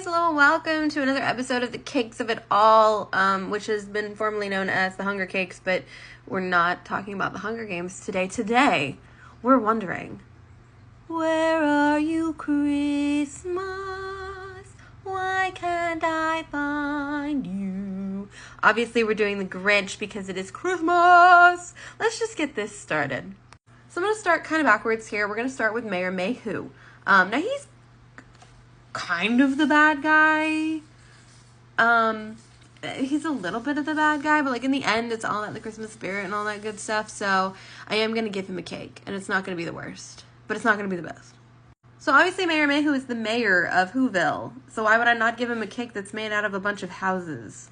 guys, hello and welcome to another episode of The Cakes of It All, which has been formerly known as The Hunger Cakes, but we're not talking about the Hunger Games today. Today, we're wondering, where are you, Christmas? Why can't I find you? Obviously, we're doing the Grinch because it is Christmas. Let's just get this started. So I'm going to start kind of backwards here. We're going to start with Mayor Mayhew. Now, he's kind of the bad guy. He's a little bit of the bad guy, but like in the end, it's all about the Christmas spirit and all that good stuff. So I am going to give him a cake, and it's not going to be the worst, but it's not going to be the best. So obviously Mayor Mayhew is the mayor of Whoville. So why would I not give him a cake that's made out of a bunch of houses?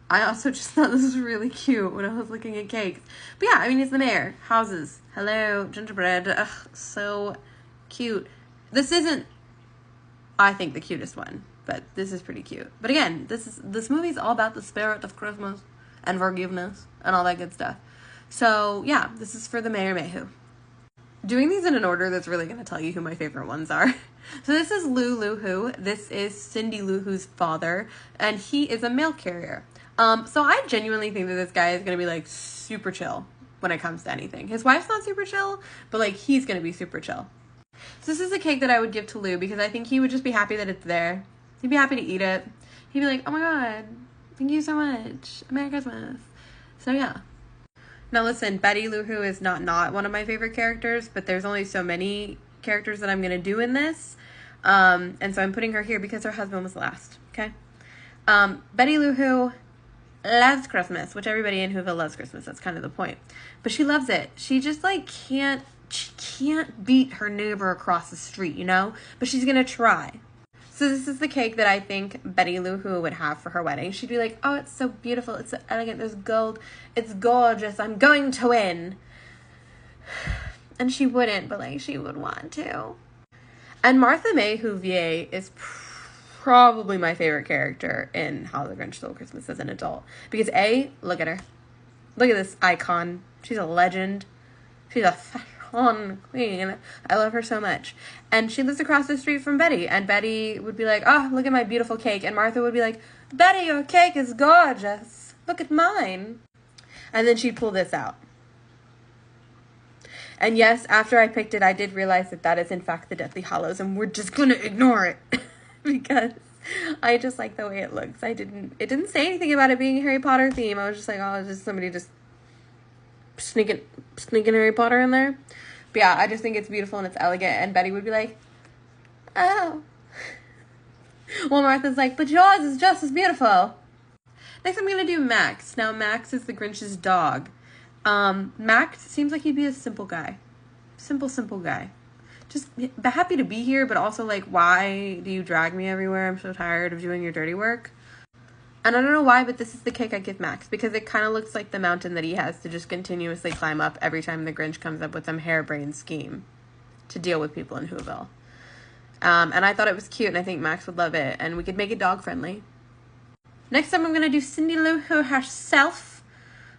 I also just thought this was really cute when I was looking at cakes. But yeah, I mean, he's the mayor. Houses. Hello, gingerbread. Ugh, so cute. This isn't, I think, the cutest one, but this is pretty cute. But again, this movie's all about the spirit of Christmas and forgiveness and all that good stuff. So yeah, this is for the Mayor Mayhew. Doing these in an order that's really going to tell you who my favorite ones are. So this is Lou Who. This is Cindy Lou Who's father, and he is a mail carrier. So I genuinely think that this guy is going to be like super chill when it comes to anything. His wife's not super chill, but like he's going to be super chill. So this is a cake that I would give to Lou because I think he would just be happy that it's there. He'd be happy to eat it. He'd be like, oh my god, thank you so much. Merry Christmas. So yeah. Now listen, Betty Lou Who is not one of my favorite characters, but there's only so many characters that I'm going to do in this. And so I'm putting her here because her husband was last, okay? Betty Lou Who loves Christmas, which everybody in Whoville loves Christmas. That's kind of the point. But she loves it. She just like she can't beat her neighbor across the street, you know? But she's going to try. So this is the cake that I think Betty Lou Who would have for her wedding. She'd be like, oh, it's so beautiful. It's so elegant. There's gold. It's gorgeous. I'm going to win. And she wouldn't, but like she would want to. And Martha May Whovier is probably my favorite character in How the Grinch Stole Christmas as an adult. Because A, look at her. Look at this icon. She's a legend. She's a fashion queen. I love her so much. And she lives across the street from Betty. And Betty would be like, oh, look at my beautiful cake. And Martha would be like, Betty, your cake is gorgeous. Look at mine. And then she'd pull this out. And yes, after I picked it, I did realize that that is in fact the Deathly Hallows. And we're just going to ignore it. Because I just like the way it looks. It didn't say anything about it being a Harry Potter theme. I was just like, oh, it's just somebody just sneaking Harry Potter in there. But yeah, I just think it's beautiful and it's elegant. And Betty would be like, oh. Well, Martha's like, but yours is just as beautiful. Next, I'm going to do Max. Now, Max is the Grinch's dog. Max seems like he'd be a simple guy. Simple guy. Just happy to be here, but also like, why do you drag me everywhere? I'm so tired of doing your dirty work. And I don't know why, but this is the cake I give Max because it kind of looks like the mountain that he has to just continuously climb up every time the Grinch comes up with some harebrained scheme to deal with people in Whoville. And I thought it was cute, and I think Max would love it, and we could make it dog friendly. Next up, I'm going to do Cindy Lou Who herself.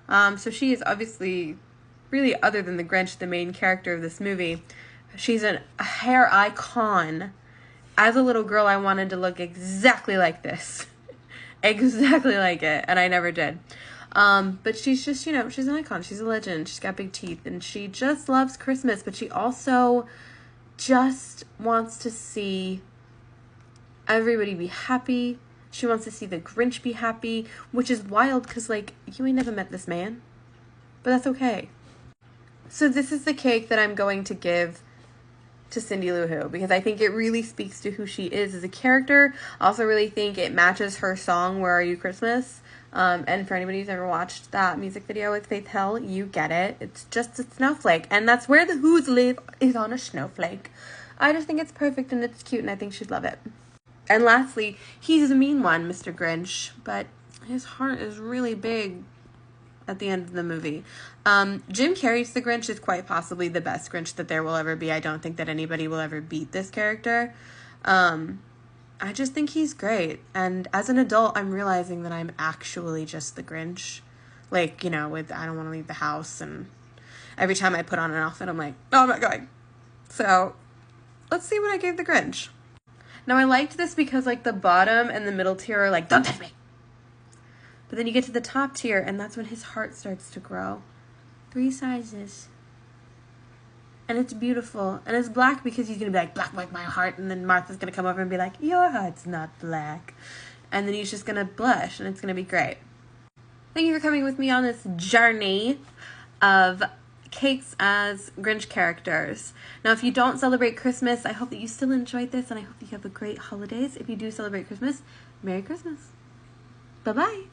So she is obviously, really other than the Grinch, the main character of this movie. She's a hair icon. As a little girl, I wanted to look exactly like this. Exactly like it, and I never did. But she's just, you know, she's an icon. She's a legend. She's got big teeth, and she just loves Christmas, but she also just wants to see everybody be happy. She wants to see the Grinch be happy, which is wild because, like, you ain't never met this man. But that's okay. So this is the cake that I'm going to give to Cindy Lou Who because I think it really speaks to who she is as a character. I also really think it matches her song, Where Are You Christmas? And for anybody who's ever watched that music video with Faith Hill, you get it. It's just a snowflake, and that's where the Who's live, is on a snowflake. I just think it's perfect and it's cute, and I think she'd love it. And lastly, he's the mean one, Mr. Grinch, but his heart is really big at the end of the movie. Jim Carrey's The Grinch is quite possibly the best Grinch that there will ever be. I don't think that anybody will ever beat this character. I just think he's great. And as an adult, I'm realizing that I'm actually just the Grinch. Like, you know, with I don't want to leave the house, and every time I put on an outfit, I'm like, oh, I'm not going. So let's see what I gave the Grinch. Now I liked this because like the bottom and the middle tier are like, don't touch me. But then you get to the top tier and that's when his heart starts to grow. 3 sizes. And it's beautiful. And it's black because he's going to be like, black like my heart. And then Martha's going to come over and be like, your heart's not black. And then he's just going to blush and it's going to be great. Thank you for coming with me on this journey of cakes as Grinch characters. Now, if you don't celebrate Christmas, I hope that you still enjoyed this and I hope that you have a great holidays. If you do celebrate Christmas, Merry Christmas. Bye-bye.